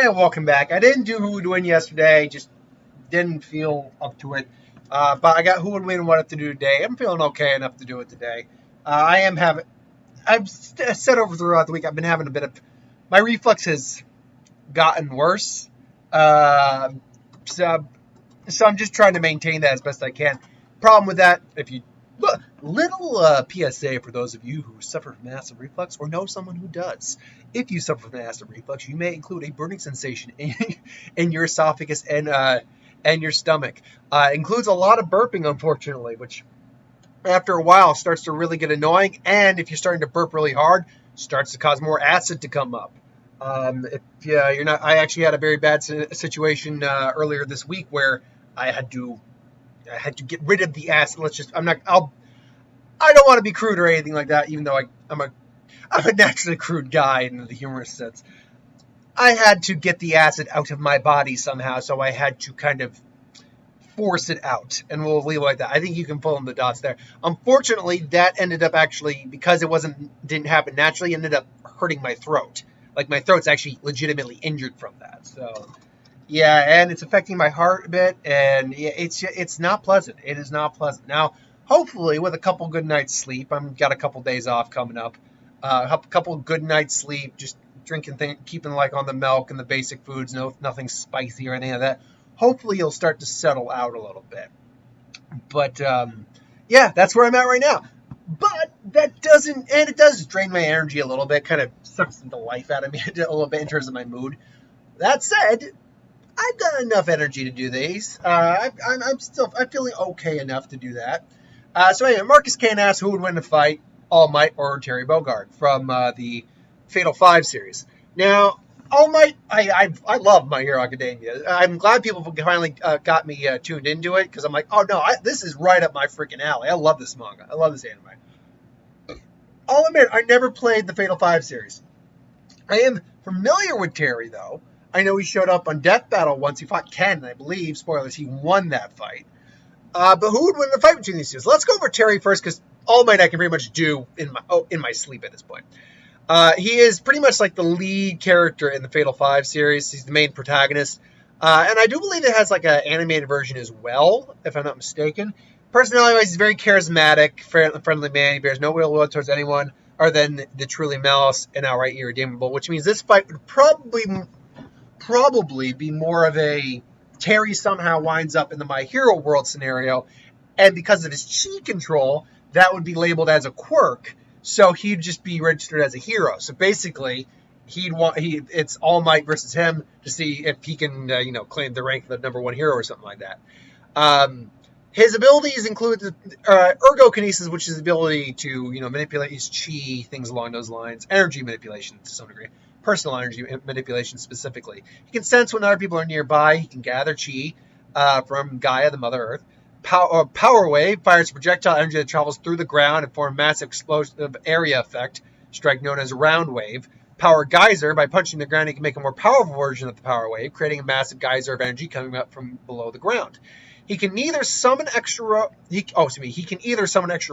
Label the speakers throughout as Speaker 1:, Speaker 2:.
Speaker 1: And welcome back. I didn't do who would win yesterday, just didn't feel up to it. But I got who would win and what I have to do today. I'm feeling okay enough to do it today. I've said over throughout the week, I've been having a bit of, my reflux has gotten worse. Uh, so, so I'm just trying to maintain that as best I can. Problem with that, if you little PSA for those of you who suffer from acid reflux or know someone who does. If you suffer from acid reflux, you may include a burning sensation in your esophagus and your stomach. It includes a lot of burping, unfortunately, which after a while starts to really get annoying. And if you're starting to burp really hard, starts to cause more acid to come up. If you're not, I actually had a very bad situation earlier this week where I had to get rid of the acid. I don't want to be crude or anything like that, even though I'm a naturally crude guy in the humorous sense. I had to get the acid out of my body somehow, so I had to kind of force it out, and we'll leave it like that. I think you can pull in the dots there. Unfortunately, that ended up actually, because didn't happen naturally, ended up hurting my throat. Like, my throat's actually legitimately injured from that. So, yeah, and it's affecting my heart a bit, and it's not pleasant. It is not pleasant. Now, hopefully, with a couple good nights sleep, I've got a couple days off coming up. A couple good nights sleep, just keeping like on the milk and the basic foods, nothing spicy or anything like that. Hopefully, you'll start to settle out a little bit. But yeah, that's where I'm at right now. But that doesn't, and it does drain my energy a little bit, kind of sucks the life out of me a little bit in terms of my mood. That said, I've got enough energy to do these. I'm feeling okay enough to do that. So anyway, Marcus Kane asked who would win the fight, All Might or Terry Bogard from the Fatal 5 series. Now, All Might, I love My Hero Academia. I'm glad people finally got me tuned into it, because I'm like, oh no, this is right up my freaking alley. I love this manga. I love this anime. I'll admit, I never played the Fatal 5 series. I am familiar with Terry, though. I know he showed up on Death Battle once. He fought Ken, and I believe, spoilers, he won that fight. But who would win the fight between these two? So let's go over Terry first, because All Might I can pretty much do in my sleep at this point. He is pretty much like the lead character in the Fatal 5 series. He's the main protagonist. And I do believe it has like an animated version as well, if I'm not mistaken. Personality-wise, he's very charismatic, friendly man. He bears no ill will towards anyone other than the truly malice and outright irredeemable, which means this fight would probably be more of a Terry somehow winds up in the My Hero World scenario, and because of his chi control, that would be labeled as a quirk, so he'd just be registered as a hero. So basically, it's All Might versus him to see if he can claim the rank of the #1 hero or something like that. His abilities include ergokinesis, which is the ability to manipulate his chi, things along those lines, energy manipulation to some degree. Personal energy manipulation specifically. He can sense when other people are nearby. He can gather chi from Gaia, the Mother Earth. Power Wave fires projectile energy that travels through the ground and forms a massive explosive area effect, strike known as Round Wave. Power Geyser, by punching the ground, he can make a more powerful version of the Power Wave, creating a massive geyser of energy coming up from below the ground. He can either summon extra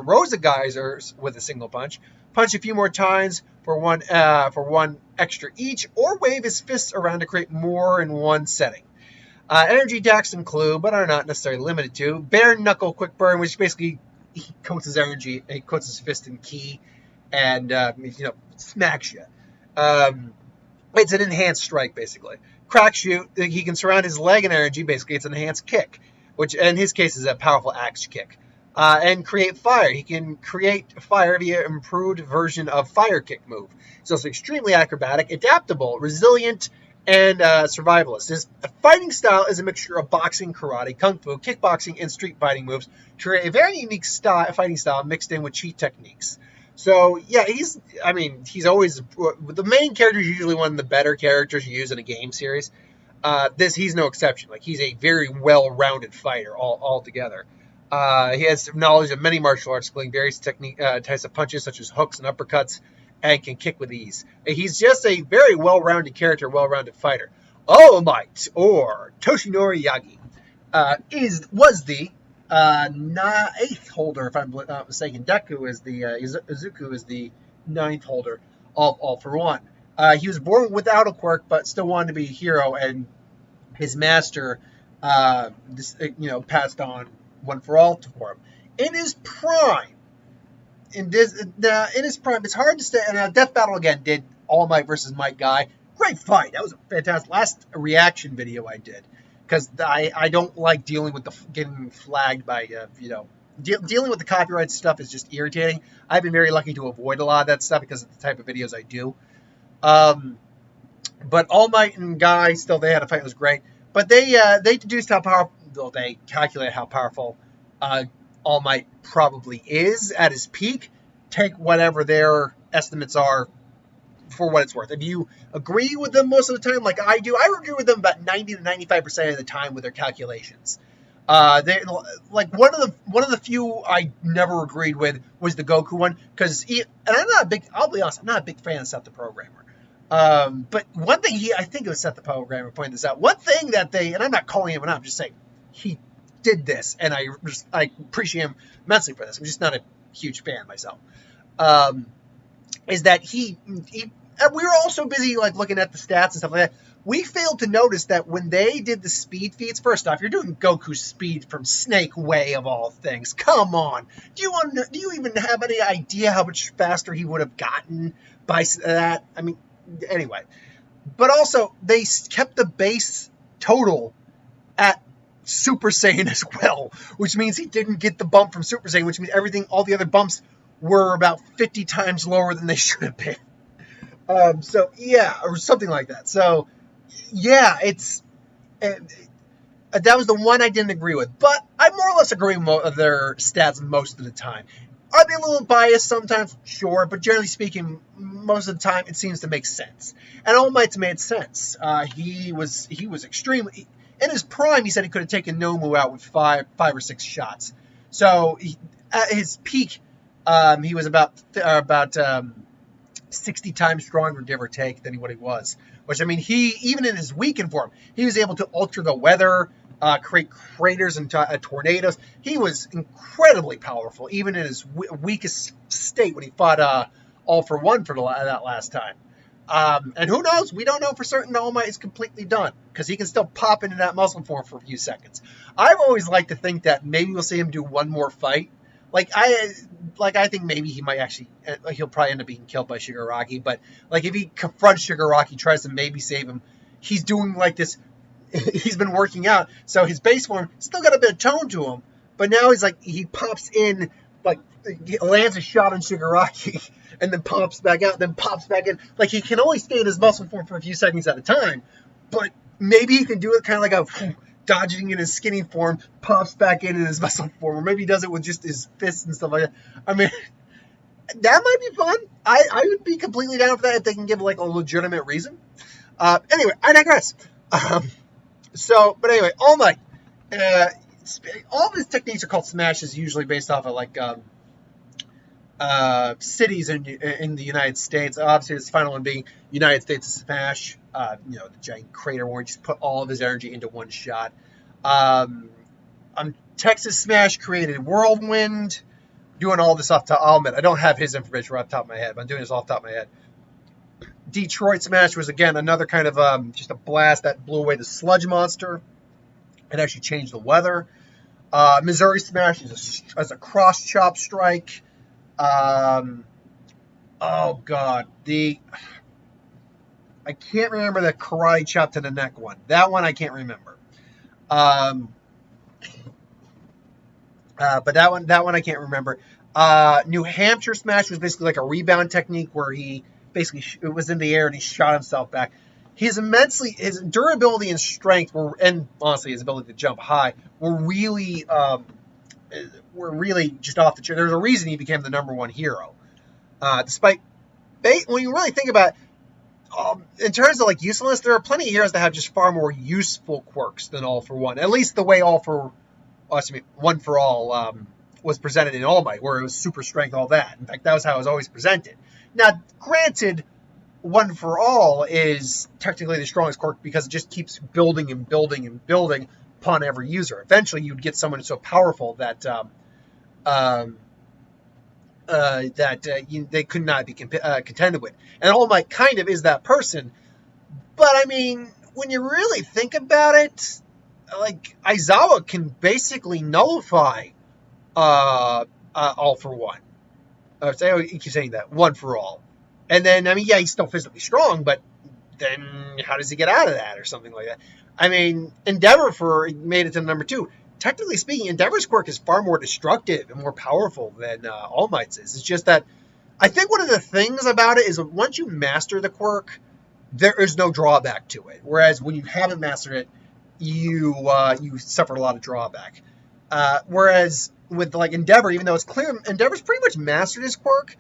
Speaker 1: rows of geysers with a single punch a few more times for one extra each, or wave his fists around to create more in one setting. Energy attacks include, but are not necessarily limited to, bare knuckle quick burn, which basically he coats his energy, he coats his fist in ki, and smacks you. It's an enhanced strike, basically. Crack shoot, he can surround his leg in energy, basically it's an enhanced kick, which in his case is a powerful axe kick. And create fire. He can create fire via improved version of fire kick move. He's also extremely acrobatic, adaptable, resilient, and survivalist. His fighting style is a mixture of boxing, karate, kung fu, kickboxing, and street fighting moves to create a very unique fighting style mixed in with chi techniques. So, yeah, he's always, the main character is usually one of the better characters you use in a game series. He's no exception. Like, he's a very well-rounded fighter altogether. He has knowledge of many martial arts, including various types of punches, such as hooks and uppercuts, and can kick with ease. He's just a very well-rounded character, well-rounded fighter. All Might, or Toshinori Yagi, was the 8th holder, if I'm not mistaken. Izuku is the 9th holder of All for One. He was born without a quirk, but still wanted to be a hero, and his master, passed on One for All for him. In his prime, in his prime, it's hard to say. And Death Battle again did All Might versus Might Guy. Great fight. That was a fantastic last reaction video I did, because I don't like dealing with getting flagged by dealing with the copyright stuff is just irritating. I've been very lucky to avoid a lot of that stuff because of the type of videos I do. But All Might and Guy, still, they had a fight. It was great. But they deduced how powerful, well, they calculated how powerful All Might probably is at his peak. Take whatever their estimates are for what it's worth. If you agree with them most of the time, like I do, I agree with them about 90 to 95% of the time with their calculations. They like one of the few I never agreed with was the Goku one, because I'll be honest, I'm not a big fan of Seth the Programmer. But one thing I think it was Seth the Programmer pointed this out. One thing that and I'm not calling him out, I'm just saying he did this, and I appreciate him immensely for this. I'm just not a huge fan myself. Is that we were all so busy like looking at the stats and stuff like that. We failed to notice that when they did the speed feats, first off, you're doing Goku's speed from Snake Way of all things. Come on. Do you even have any idea how much faster he would have gotten by that? I mean, anyway. But also, they kept the base total at Super Saiyan as well, which means he didn't get the bump from Super Saiyan, which means all the other bumps were about 50 times lower than they should have been. Or something like that. So, yeah, that was the one I didn't agree with. But I more or less agree with their stats most of the time. Are they a little biased sometimes? Sure. But generally speaking, most of the time, it seems to make sense. And All Might's made sense. He was extremely... In his prime, he said he could have taken Nomu out with five or six shots. So, at his peak, he was about 60 times stronger, give or take, than what he was. Which, I mean, even in his weakened form, he was able to alter the weather, create craters and tornadoes. He was incredibly powerful, even in his weakest state when he fought All for One for that last time. And who knows? We don't know for certain All Might is completely done, because he can still pop into that muscle form for a few seconds. I've always liked to think that maybe we'll see him do one more fight. I think maybe he might actually, he'll probably end up being killed by Shigaraki, but like if he confronts Shigaraki, tries to maybe save him, he's doing like this, he's been working out, so his base form still got a bit of tone to him, but now he pops in, like, he lands a shot on Shigaraki, and then pops back out, then pops back in, like he can only stay in his muscle form for a few seconds at a time, but maybe he can do it kind of like a dodging in his skinny form, pops back in his muscle form, or maybe he does it with just his fists and stuff like that. I mean, that might be fun. I would be completely down for that if they can give like a legitimate reason. Anyway, I digress. But anyway, All Might. All of his techniques are called smashes, usually based off of like cities in the United States. Obviously, this final one being United States Smash. The giant crater where he just put all of his energy into one shot. Texas Smash created Whirlwind. Doing all this off the top. I'll admit, I don't have his information right off the top of my head, but I'm doing this off the top of my head. Detroit Smash was, again, another kind of just a blast that blew away the sludge monster. It actually changed the weather. Missouri Smash is a cross-chop strike. Oh, God. I can't remember the karate chop to the neck one. That one I can't remember. But that one I can't remember. New Hampshire Smash was basically like a rebound technique where he basically it was in the air and he shot himself back. His durability and strength and honestly his ability to jump high were really just off the chain. There's a reason he became the #1 hero. Despite when you really think about it, in terms of like usefulness, there are plenty of heroes that have just far more useful quirks than All for One. At least the way One for All was presented in All Might, where it was super strength, all that. In fact, that was how it was always presented. Now, granted, One for All is technically the strongest quirk because it just keeps building and building and building upon every user. Eventually, you'd get someone so powerful that they could not be contended with. And All Might kind of is that person. But I mean, when you really think about it, like Aizawa can basically nullify All for One. I keep saying that, One for All. And then, I mean, yeah, he's still physically strong, but then how does he get out of that or something like that? I mean, Endeavor made it to number 2. Technically speaking, Endeavor's quirk is far more destructive and more powerful than All Might's is. It's just that I think one of the things about it is once you master the quirk, there is no drawback to it. Whereas when you haven't mastered it, you suffer a lot of drawback. Whereas with like Endeavor, even though it's clear Endeavor's pretty much mastered his quirk,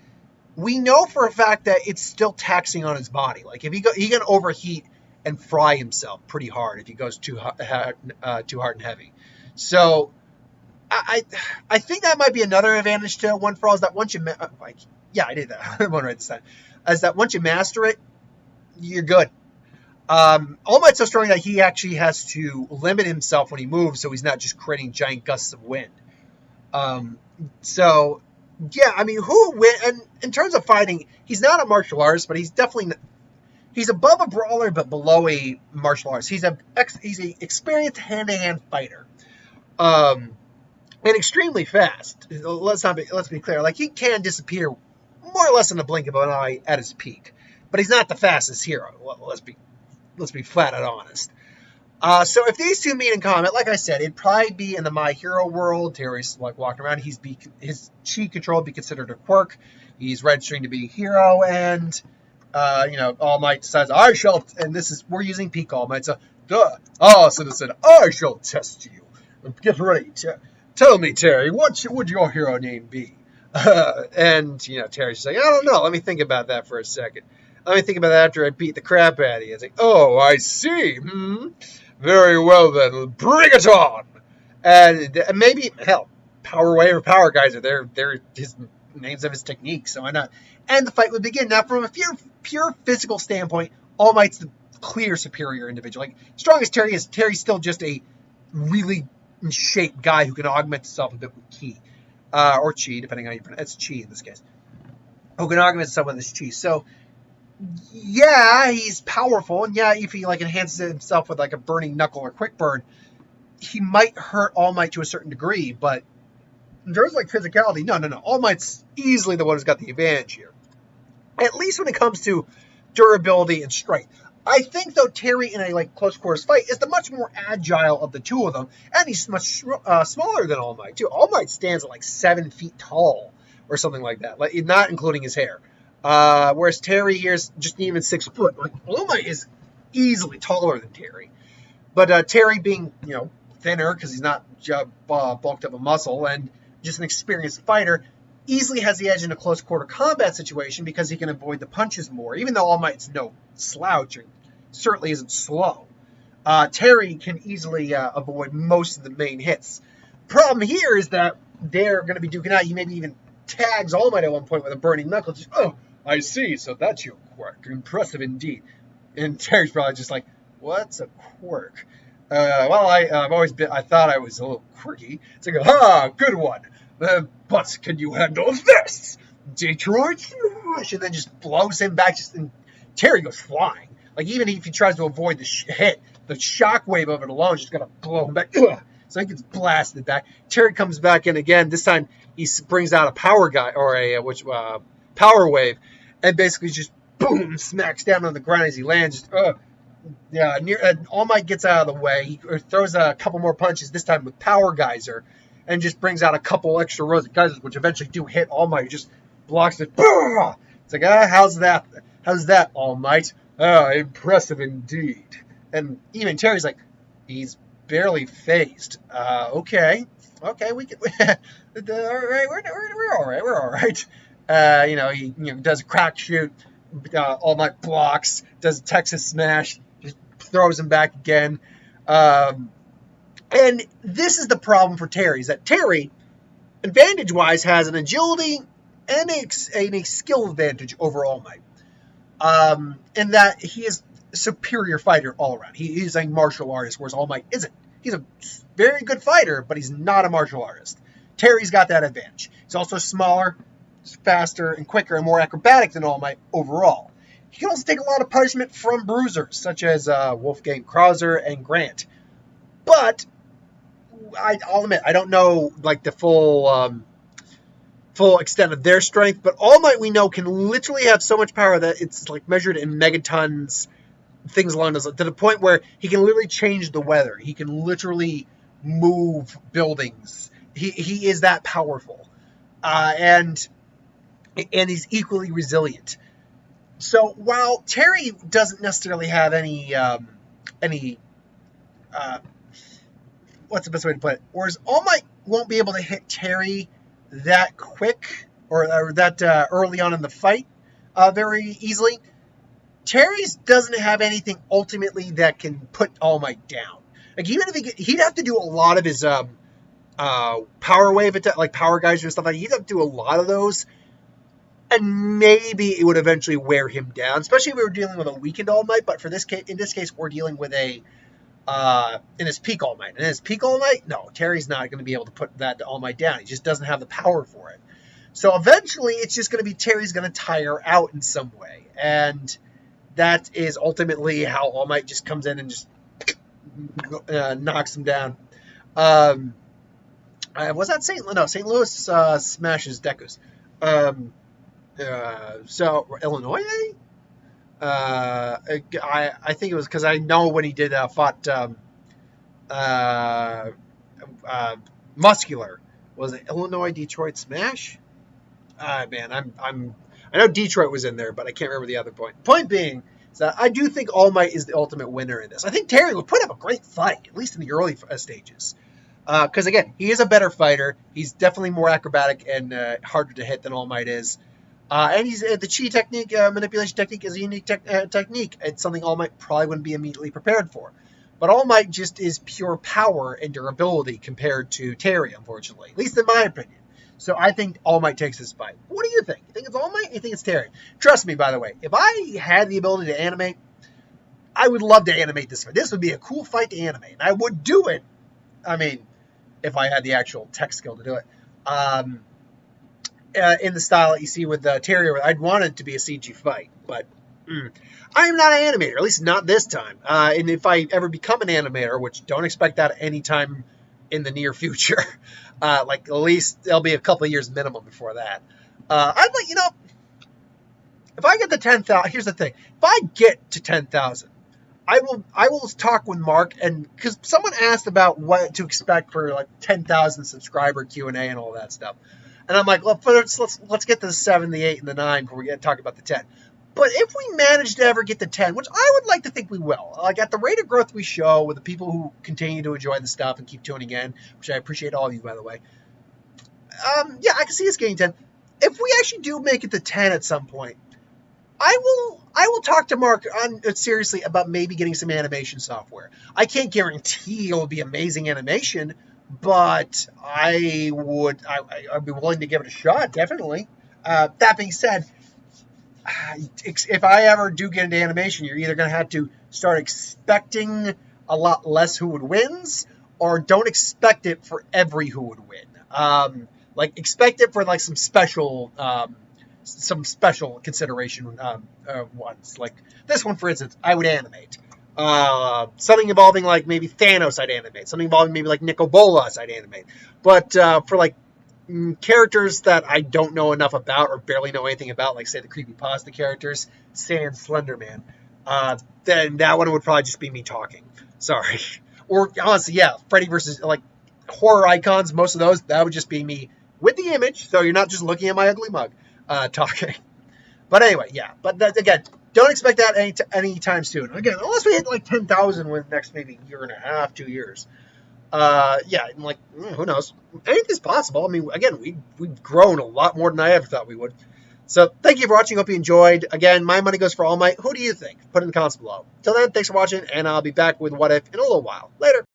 Speaker 1: we know for a fact that it's still taxing on his body. Like if he can overheat and fry himself pretty hard if he goes too hard and heavy. So I think that might be another advantage to One for All is that once you I did that one right this time. Is that once you master it, you're good. All Might's so strong that he actually has to limit himself when he moves, so he's not just creating giant gusts of wind. So yeah, I mean, who win? And in terms of fighting, he's not a martial artist, but he's definitely he's above a brawler, but below a martial artist. He's a experienced hand-to-hand fighter, and extremely fast. Let's be clear. Like he can disappear more or less in the blink of an eye at his peak, but he's not the fastest hero. Let's be flat out honest. So if these two meet in combat, like I said, it'd probably be in the My Hero world. Terry's like walking around. His chi control would be considered a quirk. He's registering to be a hero, and All Might decides I shall. And we're using peak All Might. So citizen, I shall test you. Get ready. Tell me, Terry, what would your hero name be? And Terry's just like, I don't know. Let me think about that for a second. Let me think about that after I beat the crap out of you. It's like, oh, I see. Very well then, bring it on. And maybe, hell, Power Wave or Power Geyser, they're his names of his techniques, so why not? And the fight would begin. Now, from a pure physical standpoint, All Might's the clear superior individual. Like, strong as Terry is, Terry's still just a really shaped guy who can augment himself a bit with ki. Or chi, depending on how you pronounce it. It's chi in this case. Who can augment himself with his chi. So, yeah, he's powerful, and yeah, if he like enhances himself with like a burning knuckle or quick burn, he might hurt All Might to a certain degree, but in terms of like physicality, no. All Might's easily the one who's got the advantage here. At least when it comes to durability and strength. I think though Terry in a like close quarters fight is the much more agile of the two of them, and he's much smaller than All Might too. All Might stands at like 7 feet tall or something like that, like not including his hair. Whereas Terry here's just even 6 foot. Like All Might is easily taller than Terry, but Terry being thinner because he's not bulked up a muscle and just an experienced fighter, easily has the edge in a close quarter combat situation because he can avoid the punches more. Even though All Might's no slouch and certainly isn't slow, Terry can easily avoid most of the main hits. Problem here is that they're going to be duking out. He maybe even tags All Might at one point with a burning knuckle. Just, oh, I see. So that's your quirk. Impressive indeed. And Terry's probably just like, what's a quirk? I thought I was a little quirky. It's like, good one. But can you handle this? Detroit? And then just blows him back. And Terry goes flying. Like, even if he tries to avoid the hit, the shockwave of it alone is just going to blow him back. So he gets blasted back. Terry comes back in again. This time he brings out a power guy or power wave, and basically just boom smacks down on the ground as he lands. All Might gets out of the way. He throws a couple more punches. This time with power geyser, and just brings out a couple extra rows of geysers, which eventually do hit All Might. He just blocks it. It's like, how's that? How's that, All Might? Impressive indeed. And even Terry's like, he's barely phased. Okay, we can. All right, we're all right. We're all right. He does a crack shoot. All Might blocks. Does a Texas smash. Just throws him back again. And this is the problem for Terry. Is that Terry, advantage-wise, has an agility and a skill advantage over All Might. In that he is a superior fighter all around. He is a martial artist, whereas All Might isn't. He's a very good fighter, but he's not a martial artist. Terry's got that advantage. He's also smaller, faster and quicker and more acrobatic than All Might overall. He can also take a lot of punishment from bruisers, such as Wolfgang Krauser and Grant. But I'll admit, I don't know like the full extent of their strength. But All Might, we know, can literally have so much power that it's like measured in megatons, things along those lines, to the point where he can literally change the weather. He can literally move buildings. He is that powerful, and he's equally resilient. So while Terry doesn't necessarily have any what's the best way to put it? Whereas All Might won't be able to hit Terry that quick or that early on in the fight very easily. Terry's doesn't have anything ultimately that can put All Might down. Like even if he'd have to do a lot of his power wave attack, like power geyser and stuff like that. He'd have to do a lot of those, and maybe it would eventually wear him down. Especially if we were dealing with a weakened All Might. But in this case, we're dealing with in his peak All Might. And in his peak All Might, no, Terry's not going to be able to put that All Might down. He just doesn't have the power for it. So eventually, it's just going to be Terry's going to tire out in some way, and that is ultimately how All Might just comes in and just knocks him down. Was that St. Louis? No, St. Louis smashes Dekus. So Illinois, maybe? I think it was because I know when he did fought Muscular. Was it Illinois Detroit Smash? Man, I know Detroit was in there, but I can't remember the other point. Point being is that I do think All Might is the ultimate winner in this. I think Terry would put up a great fight, at least in the early stages. Because, again, he is a better fighter. He's definitely more acrobatic and harder to hit than All Might is. And he's the chi technique, manipulation technique is a unique technique. It's something All Might probably wouldn't be immediately prepared for. But All Might just is pure power and durability compared to Terry, unfortunately. At least in my opinion. So I think All Might takes this fight. What do you think? You think it's All Might? Or you think it's Terry? Trust me, by the way, if I had the ability to animate, I would love to animate this fight. This would be a cool fight to animate. And I would do it. I mean, if I had the actual tech skill to do it. In the style that you see with Terry, I'd want it to be a CG fight. But I am not an animator, at least not this time. And if I ever become an animator, which don't expect that anytime in the near future, like at least there'll be a couple of years minimum before that. I'd like, if I get the 10,000, here's the thing. If I get to 10,000, I will talk with Mark, and because someone asked about what to expect for like 10,000 subscriber Q&A and all that stuff. And I'm like, well, let's get to the 7, the 8, and the 9 before we get to talk about the 10. But if we manage to ever get to 10, which I would like to think we will, like at the rate of growth we show with the people who continue to enjoy the stuff and keep tuning in, which I appreciate all of you, by the way. Yeah, I can see us getting 10. If we actually do make it to 10 at some point, I will talk to Mark seriously about maybe getting some animation software. I can't guarantee it will be amazing animation, but I'd be willing to give it a shot, definitely. That being said, if I ever do get into animation, you're either going to have to start expecting a lot less who would wins, or don't expect it for every who would win. Like expect it for like some special consideration ones. Like this one, for instance, I would animate. Something involving like maybe Thanos, I'd animate. Something involving maybe like Nicol Bolas, I'd animate. But for like characters that I don't know enough about or barely know anything about, like say the creepypasta characters, sans Slender Man, then that one would probably just be me talking. Sorry. Or honestly, yeah, Freddy versus like horror icons, most of those, that would just be me with the image, so you're not just looking at my ugly mug talking. But anyway, yeah. But that, again, don't expect that anytime soon. Again, unless we hit like 10,000 within the next maybe year and a half, 2 years. Yeah, and like, who knows? Anything's possible. I mean, again, we've grown a lot more than I ever thought we would. So thank you for watching. Hope you enjoyed. Again, my money goes for All Might. Who do you think? Put it in the comments below. Till then, thanks for watching, and I'll be back with What If in a little while. Later.